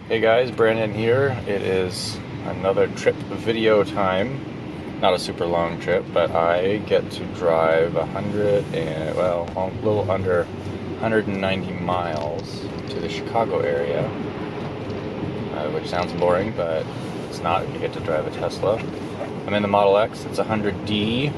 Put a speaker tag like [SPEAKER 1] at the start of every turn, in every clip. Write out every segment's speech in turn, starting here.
[SPEAKER 1] Hey guys, Brandon here. It is another trip video time. Not a super long trip, but I get to drive a little under 190 miles to the Chicago area, which sounds boring, but it's not if you get to drive a Tesla. I'm in the Model X. It's 100D.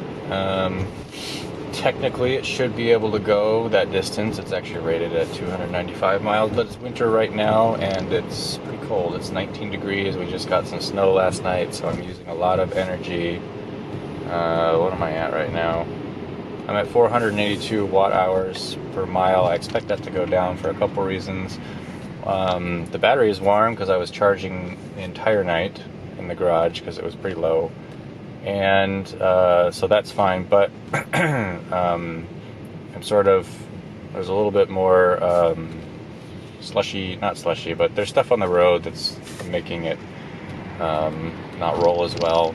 [SPEAKER 1] Technically, it should be able to go that distance. It's actually rated at 295 miles, but it's winter right now and it's pretty cold. It's 19 degrees. We just got some snow last night, so I'm using a lot of energy. What am I at right now? I'm at 482 watt hours per mile. I expect that to go down for a couple reasons. The battery is warm because I was charging the entire night in the garage because it was pretty low. And so that's fine, but I'm there's a little bit more not slushy, but there's stuff on the road that's making it not roll as well.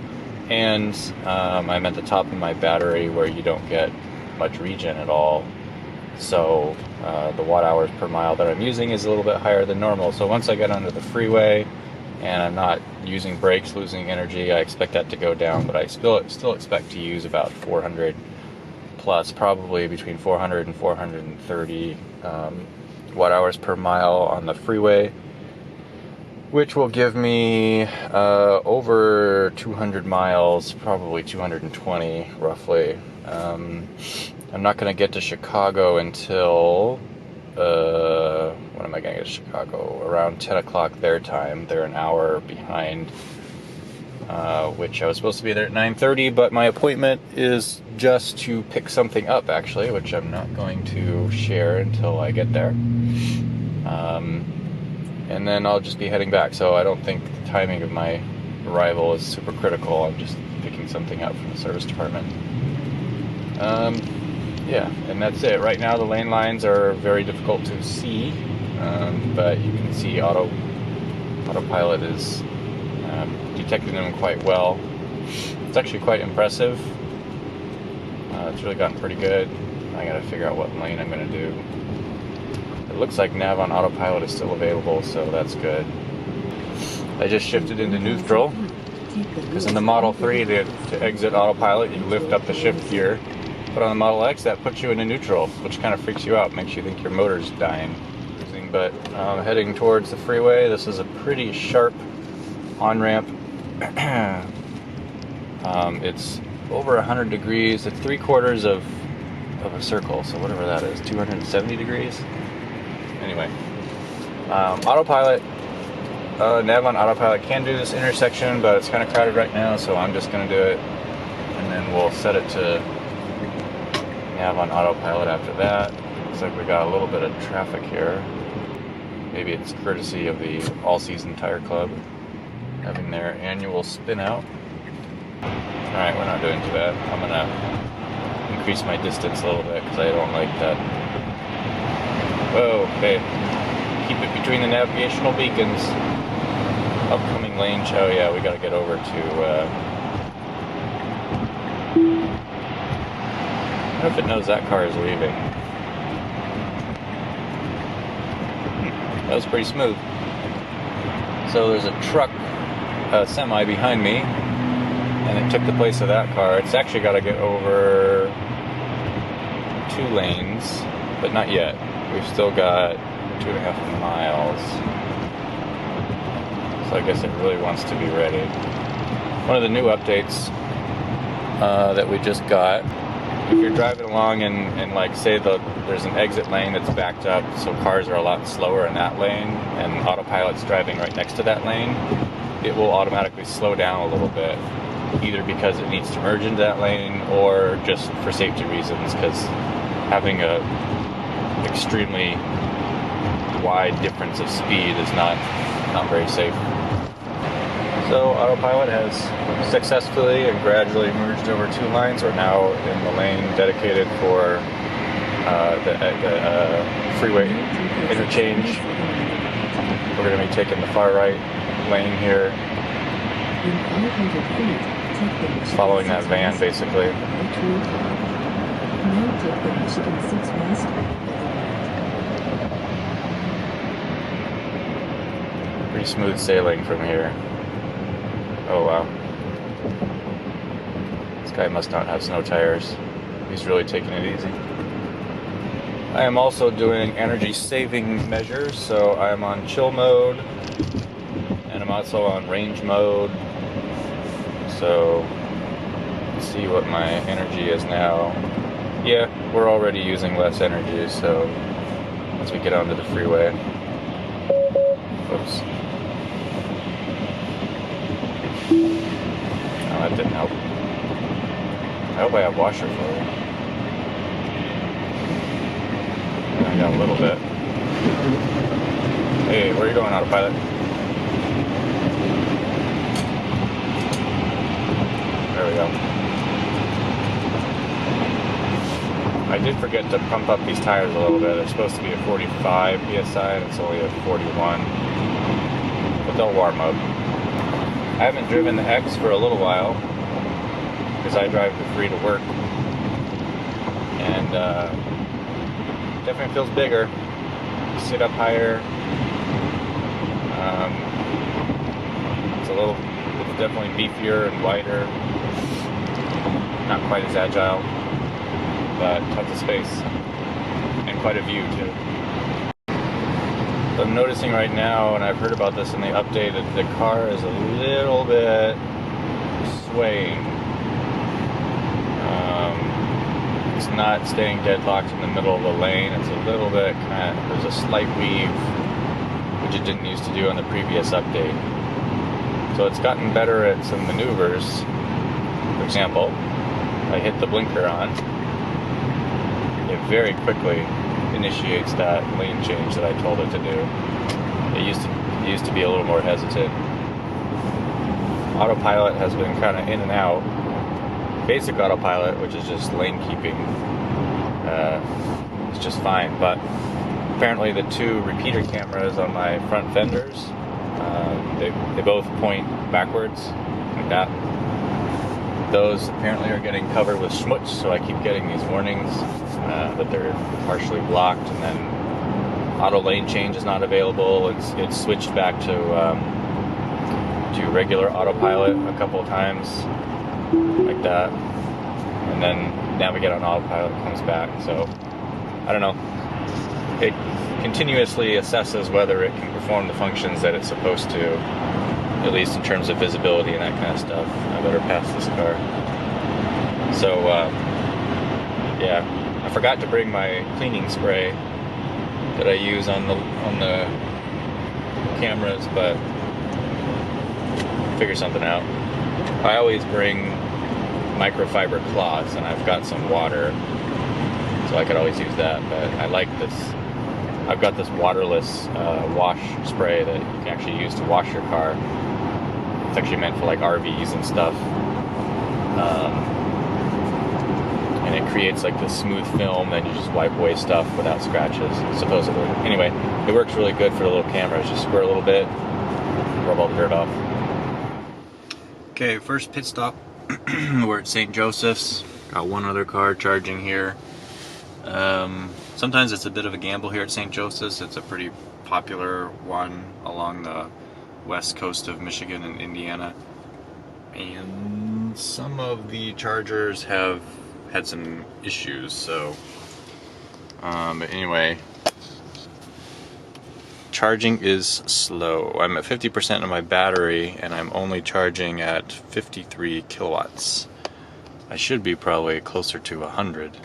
[SPEAKER 1] And I'm at the top of my battery where you don't get much regen at all. So the watt hours per mile that I'm using is a little bit higher than normal. So once I get onto the freeway, and I'm not using brakes, losing energy, I expect that to go down, but I still expect to use about 400 plus, probably between 400 and 430 watt hours per mile on the freeway, which will give me over 200 miles, probably 220 roughly. I'm not going to get to Chicago until when am I going to get to Chicago? Around 10 o'clock their time. They're an hour behind, which I was supposed to be there at 9:30, but my appointment is just to pick something up, actually, which I'm not going to share until I get there. And then I'll just be heading back, so I don't think the timing of my arrival is super critical. I'm just picking something up from the service department. Yeah, and that's it. Right now the lane lines are very difficult to see, but you can see autopilot is detecting them quite well. It's actually quite impressive. It's really gotten pretty good. I gotta figure out what lane I'm gonna do. It looks like nav on autopilot is still available, so that's good. I just shifted into neutral, because in the Model 3 to exit autopilot you lift up the shift gear. But on the Model X, that puts you into neutral, which kind of freaks you out, makes you think your motor's dying. But heading towards the freeway, this is a pretty sharp on-ramp. It's over 100 degrees. It's 3/4 of a circle, so whatever that is, 270 degrees? Anyway, autopilot, nav on autopilot can do this intersection, but it's kind of crowded right now, so I'm just going to do it. And then we'll set it to nav on autopilot after that. Looks like we got a little bit of traffic here. Maybe it's courtesy of the All Season Tire Club having their annual spin out. Alright, we're not doing too bad. I'm gonna increase my distance a little bit because I don't like that. Whoa, okay. Keep it between the navigational beacons. Upcoming lane. Oh yeah, we gotta get over to I wonder if it knows that car is leaving. That was pretty smooth. So there's a truck, a semi behind me, and it took the place of that car. It's actually got to get over 2 lanes, but not yet. We've still got 2.5 miles. So I guess it really wants to be ready. One of the new updates that we just got, if you're driving along and like say there's an exit lane that's backed up, so cars are a lot slower in that lane, and autopilot's driving right next to that lane, it will automatically slow down a little bit, either because it needs to merge into that lane or just for safety reasons, because having a extremely wide difference of speed is not very safe. So autopilot has successfully and gradually merged over 2 lines. We're now in the lane dedicated for the freeway interchange. We're going to be taking the far right lane here, following that van basically. pretty smooth sailing from here. Oh wow. This guy must not have snow tires. He's really taking it easy. I am also doing energy saving measures, so I'm on chill mode, and I'm also on range mode. So, let's see what my energy is now. Yeah, we're already using less energy, so as we get onto the freeway. Oops. Oh, that didn't help. I hope I have washer fluid. I got a little bit. Hey, where are you going, autopilot? There we go. I did forget to pump up these tires a little bit. They're supposed to be at 45 PSI, and it's only at 41. But they'll warm up. I haven't driven the X for a little while, because I drive the 3 to work. And, definitely feels bigger. Sit up higher. It's definitely beefier and wider. Not quite as agile, but tons of space and quite a view too. So I'm noticing right now, and I've heard about this in the update, that the car is a little bit swaying. It's not staying deadlocked in the middle of the lane. It's a little bit there's a slight weave, which it didn't used to do on the previous update. So it's gotten better at some maneuvers. For example, I hit the blinker on, it very quickly initiates that lane change that I told it to do. It used to be a little more hesitant. Autopilot has been kind of in and out. Basic autopilot, which is just lane keeping, is just fine. But apparently the 2 repeater cameras on my front fenders, they both point backwards like that. Those apparently are getting covered with schmutz, so I keep getting these warnings that they're partially blocked, and then auto lane change is not available. It's switched back to regular autopilot a couple of times, like that, and then navigate on autopilot comes back. So I don't know. It continuously assesses whether it can perform the functions that it's supposed to, at least in terms of visibility and that kind of stuff. I better pass this car. So yeah, I forgot to bring my cleaning spray that I use on the cameras, but figure something out. I always bring microfiber cloths, and I've got some water, so I could always use that. But I like this. I've got this waterless wash spray that you can actually use to wash your car. It's actually meant for like RVs and stuff, and it creates like this smooth film, and you just wipe away stuff without scratches, supposedly. Anyway, it works really good for the little cameras. Just squirt a little bit, rub all the dirt off. Okay, first pit stop. We're at St. Joseph's. Got one other car charging here. Sometimes it's a bit of a gamble here at St. Joseph's. It's a pretty popular one along the west coast of Michigan and Indiana. And some of the chargers have had some issues, so... but anyway... Charging is slow. I'm at 50% of my battery, and I'm only charging at 53 kilowatts. I should be probably closer to 100.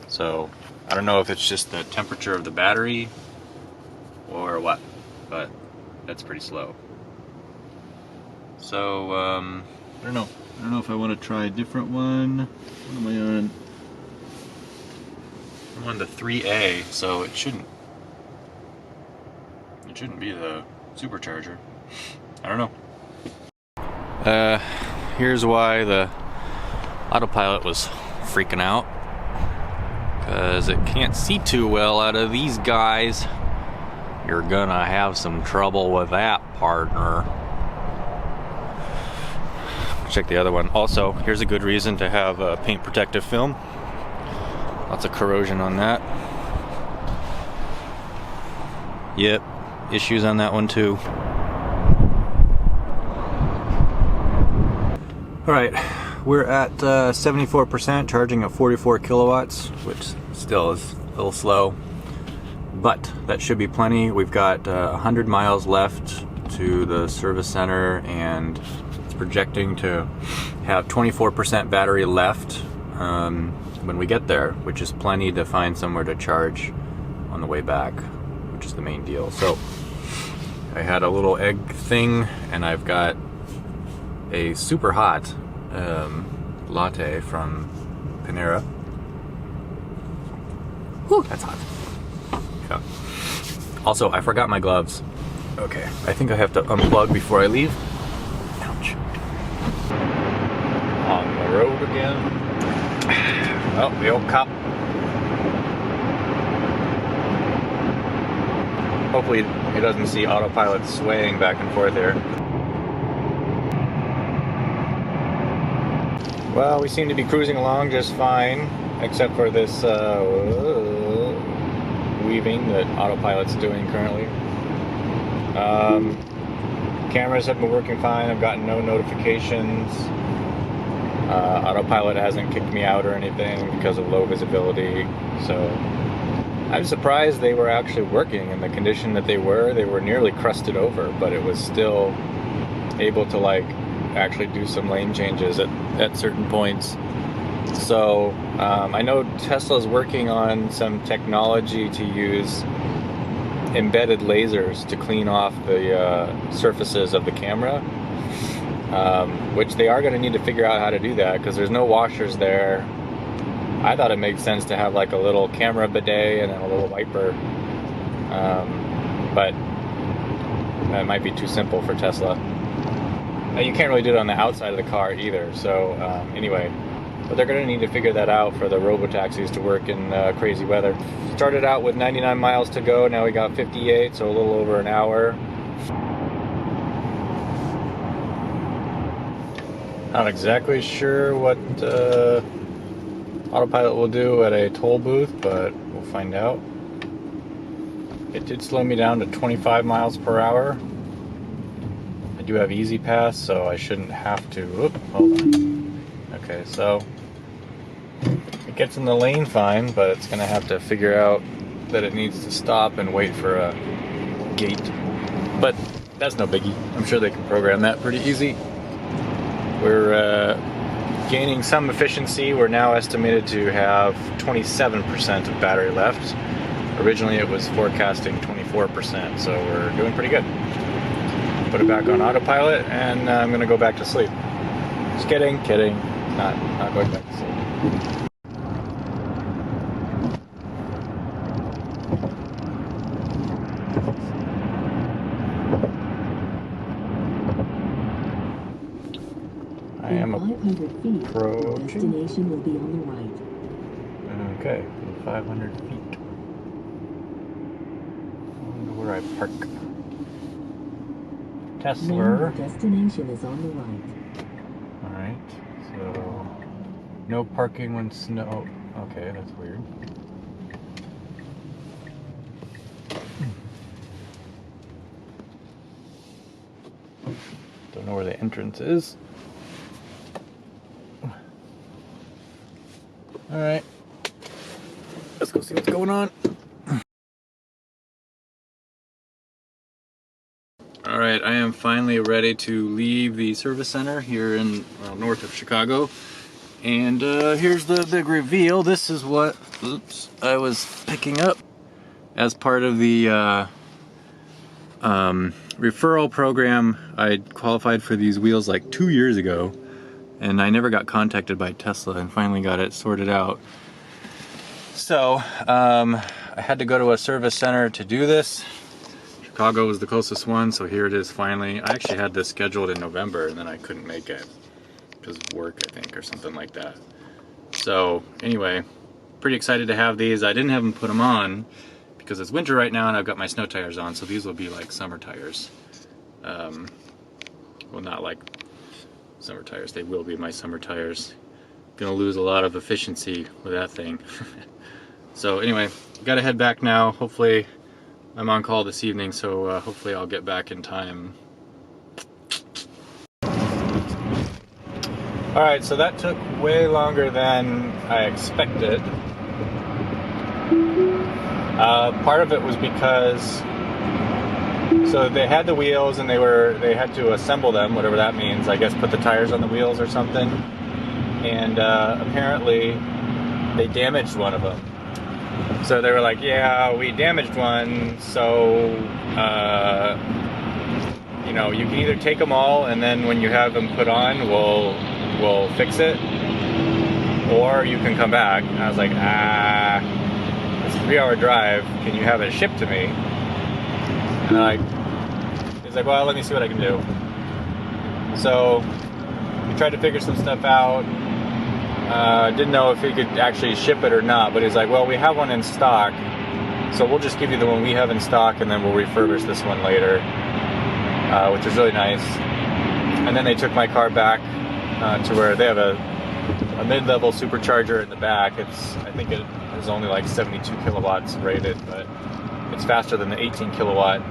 [SPEAKER 1] So, I don't know if it's just the temperature of the battery or what, but that's pretty slow. So, I don't know. I don't know if I want to try a different one. What am I on? I'm on the 3A, so it shouldn't be the supercharger. I don't know. Here's why the autopilot was freaking out. Because it can't see too well out of these guys. You're gonna have some trouble with that, partner. Check the other one. Also, here's a good reason to have a paint protective film. Lots of corrosion on that. Yep. Issues on that one too. Alright, we're at 74%, charging at 44 kilowatts, which still is a little slow, but that should be plenty. We've got 100 miles left to the service center, and it's projecting to have 24% battery left when we get there, which is plenty to find somewhere to charge on the way back, which is the main deal. So I had a little egg thing, and I've got a super hot latte from Panera. Whew, that's hot. Yeah. Also, I forgot my gloves. Okay, I think I have to unplug before I leave. Ouch. On the road again. Well, the old cop. Hopefully he doesn't see autopilot swaying back and forth here. Well, we seem to be cruising along just fine, except for this weaving that autopilot's doing currently. Cameras have been working fine. I've gotten no notifications. Autopilot hasn't kicked me out or anything because of low visibility. So I'm surprised they were actually working in the condition that they were. They were nearly crusted over, but it was still able to like actually do some lane changes at certain points. So I know Tesla's working on some technology to use embedded lasers to clean off the surfaces of the camera, which they are going to need to figure out how to do that because there's no washers there. I thought it made sense to have like a little camera bidet and a little wiper, but that might be too simple for Tesla. You can't really do it on the outside of the car either, so anyway, but they're going to need to figure that out for the robotaxis to work in crazy weather. Started out with 99 miles to go, now we got 58, so a little over an hour. Not exactly sure what autopilot will do at a toll booth, but we'll find out. It did slow me down to 25 miles per hour. I do have Easy Pass, so I shouldn't have to. Oop, hold on. Okay, so it gets in the lane fine, but it's going to have to figure out that it needs to stop and wait for a gate. But that's no biggie. I'm sure they can program that pretty easy. We're gaining some efficiency. We're now estimated to have 27% of battery left. Originally it was forecasting 24%, so we're doing pretty good. Put it back on autopilot, and I'm gonna go back to sleep. Just kidding, not going back to sleep. I am
[SPEAKER 2] 500 feet.
[SPEAKER 1] approaching.
[SPEAKER 2] Destination will be on the right.
[SPEAKER 1] Okay, 500 feet. I wonder where I park. Tesla.
[SPEAKER 2] Main destination is on the right.
[SPEAKER 1] Alright, so no parking when snow. Okay, that's weird. Don't know where the entrance is. Alright, let's go see what's going on. Alright, I am finally ready to leave the service center here in north of Chicago. And here's the big reveal. This is what I was picking up as part of the referral program. I qualified for these wheels like 2 years ago, and I never got contacted by Tesla and finally got it sorted out. So I had to go to a service center to do this. Chicago was the closest one, so here it is finally. I actually had this scheduled in November, and then I couldn't make it because of work, I think, or something like that. So anyway, pretty excited to have these. I didn't have them put them on because it's winter right now and I've got my snow tires on, so these will be like summer tires. Well, not like summer tires, they will be my summer tires. Gonna lose a lot of efficiency with that thing. So anyway, gotta head back now. Hopefully I'm on call this evening, so hopefully I'll get back in time. Alright, so that took way longer than I expected. Part of it was because so they had the wheels and they had to assemble them, whatever that means. I guess put the tires on the wheels or something. And apparently they damaged one of them. So they were like, yeah, we damaged one, so you know, you can either take them all and then when you have them put on, we'll fix it, or you can come back. And I was like, it's a 3-hour drive, can you have it shipped to me? And he's like, well, let me see what I can do. So we tried to figure some stuff out. Didn't know if he could actually ship it or not, but he's like, well, we have one in stock, so we'll just give you the one we have in stock and then we'll refurbish this one later, which is really nice. And then they took my car back to where they have a mid-level supercharger in the back. I think it is only like 72 kilowatts rated, but it's faster than the 18 kilowatt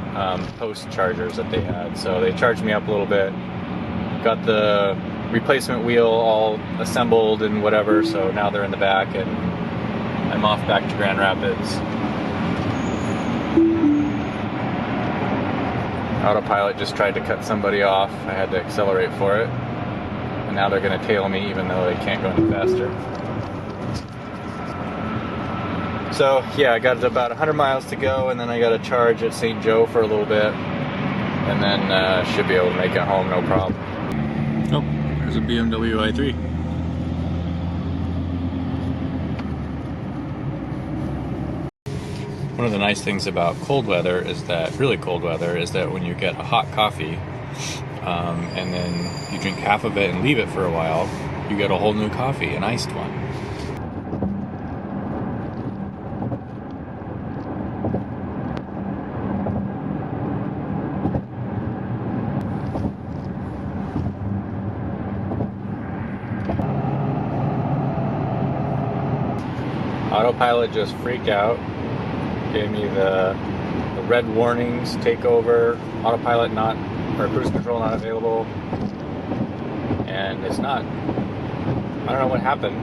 [SPEAKER 1] post chargers that they had. So they charged me up a little bit, got the replacement wheel all assembled and whatever, so now they're in the back and I'm off back to Grand Rapids. Autopilot just tried to cut somebody off. I had to accelerate for it. And now they're going to tail me even though they can't go any faster. So yeah, I got about 100 miles to go and then I got to charge at St. Joe for a little bit. And then should be able to make it home, no problem. Oh, there's a BMW i3. One of the nice things about cold weather is that, really cold weather, is that when you get a hot coffee and then you drink half of it and leave it for a while, you get a whole new coffee, an iced one. Autopilot just freaked out, gave me the red warnings, take over, autopilot not, or cruise control not available, and it's not. I don't know what happened.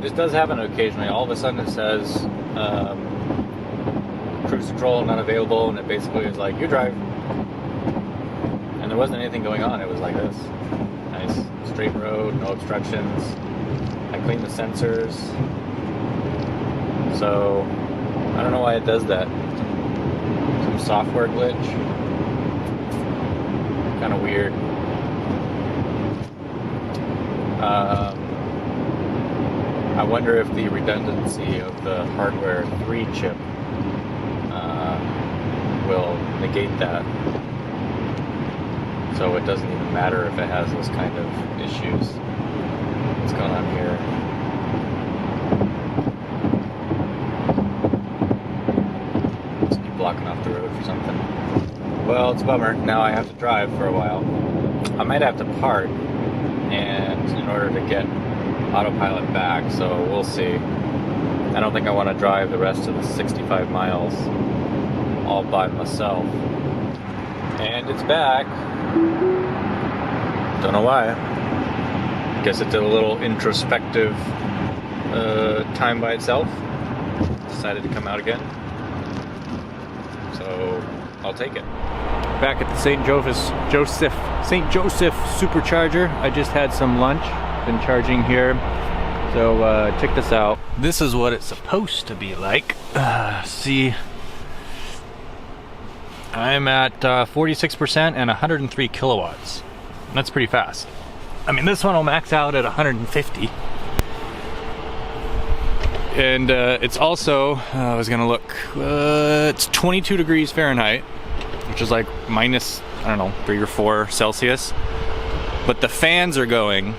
[SPEAKER 1] This does happen occasionally. All of a sudden it says cruise control not available, and it basically is like, you drive. And there wasn't anything going on, it was like this. Nice straight road, no obstructions. I cleaned the sensors. So, I don't know why it does that. Some software glitch. Kind of weird. I wonder if the redundancy of the hardware 3 chip will negate that. So it doesn't even matter if it has those kind of issues. What's going on here? Blocking off the road for something. Well, it's a bummer. Now I have to drive for a while. I might have to park and in order to get autopilot back, so we'll see. I don't think I want to drive the rest of the 65 miles all by myself. And it's back. Don't know why. Guess it did a little introspective time by itself. Decided to come out again. So I'll take it. Back at the St. Joseph supercharger. I just had some lunch. Been charging here. So check this out. This is what it's supposed to be like. See, I'm at 46% and 103 kilowatts. That's pretty fast. I mean, this one will max out at 150. And it's also, I was gonna look, it's 22 degrees Fahrenheit, which is like minus, I don't know, 3 or 4 Celsius. But the fans are going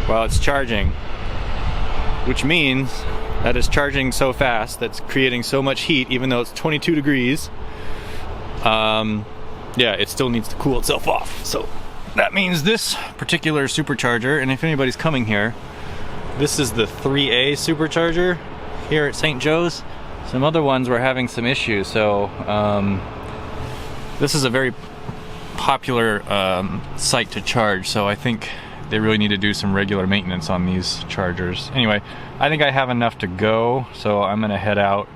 [SPEAKER 1] while it's charging, which means that it's charging so fast that's creating so much heat, even though it's 22 degrees. Yeah, it still needs to cool itself off. So that means this particular supercharger, and if anybody's coming here, this is the 3A supercharger here at St. Joe's. Some other ones were having some issues, so this is a very
[SPEAKER 3] popular site to charge, so I think they really need to do some regular maintenance on these chargers. Anyway, I think I have enough to go, so I'm gonna head out.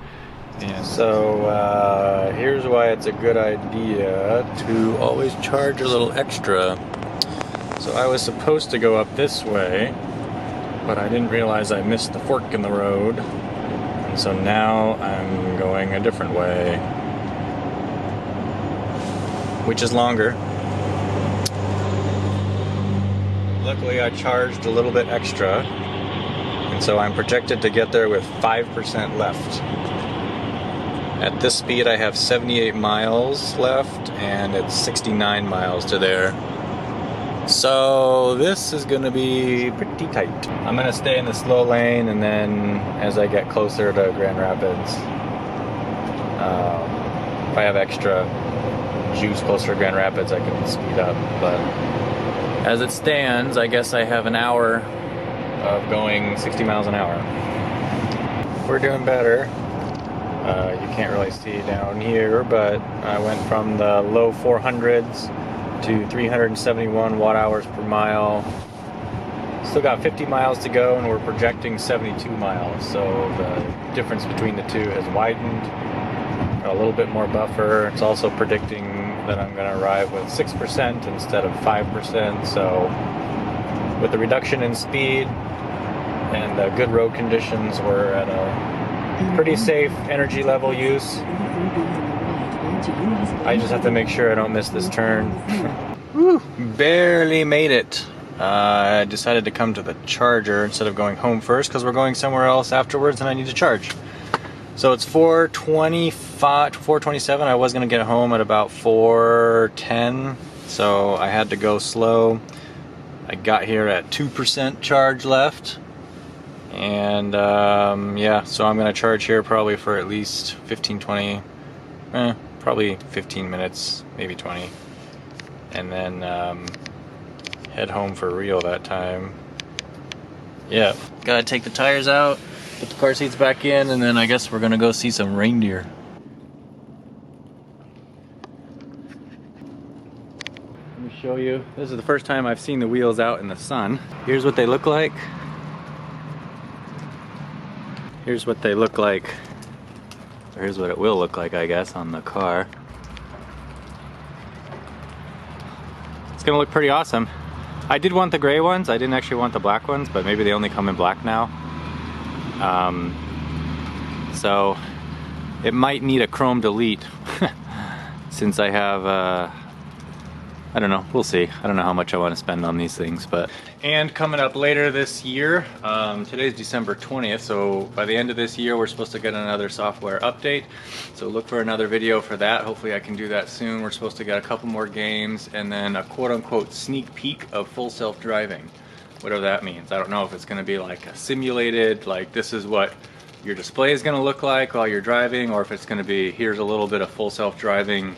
[SPEAKER 3] And
[SPEAKER 1] so here's why it's a good idea to always charge a little extra. So I was supposed to go up this way, but I didn't realize I missed the fork in the road. And so now I'm going a different way, which is longer. Luckily I charged a little bit extra, and so I'm projected to get there with 5% left. At this speed I have 78 miles left, and it's 69 miles to there. So this is gonna be pretty tight. I'm gonna stay in the slow lane, and then as I get closer to Grand Rapids, if I have extra juice closer to Grand Rapids, I can speed up. But as it stands, I guess I have an hour of going 60 miles an hour. We're doing better. You can't really see down here, but I went from the low 400s to 371 watt hours per mile. Still got 50 miles to go, and we're projecting 72 miles. So the difference between the two has widened. Got a little bit more buffer. It's also predicting that I'm going to arrive with 6% instead of 5%. So with the reduction in speed and the good road conditions, we're at a pretty safe energy level use. I just have to make sure I don't miss this turn. Woo, barely made it. I decided to come to the charger instead of going home first, because we're going somewhere else afterwards and I need to charge. So it's 4:25, 4:27. I was gonna get home at about 4:10, so I had to go slow. I got here at 2% charge left. And yeah, so I'm gonna charge here probably for at least 15-20, probably 15 minutes, maybe 20, and then head home for real that time. Yeah, gotta take the tires out, put the car seats back in, and then I guess we're gonna go see some reindeer. Let me show you. This is the first time I've seen the wheels out in the sun. Here's what they look like. Here's what they look like. Here's what it will look like, I guess, on the car. It's gonna look pretty awesome. I did want the gray ones. I didn't actually want the black ones, but maybe they only come in black now. So it might need a chrome delete since I have I don't know, we'll see. I don't know how much I want to spend on these things, but. And coming up later this year, today's December 20th, so by the end of this year, we're supposed to get another software update. So look for another video for that. Hopefully I can do that soon. We're supposed to get a couple more games, and then a quote-unquote sneak peek of full self-driving. Whatever that means. I don't know if it's gonna be like a simulated, like this is what your display is gonna look like while you're driving, or if it's gonna be, here's a little bit of full self-driving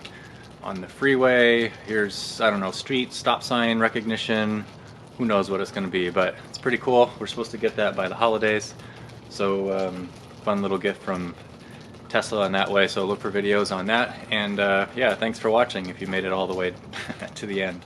[SPEAKER 1] on the freeway, here's, I don't know, street stop sign recognition, who knows what it's going to be, but it's pretty cool. We're supposed to get that by the holidays, so fun little gift from Tesla in that way, so look for videos on that, and yeah, thanks for watching if you made it all the way to the end.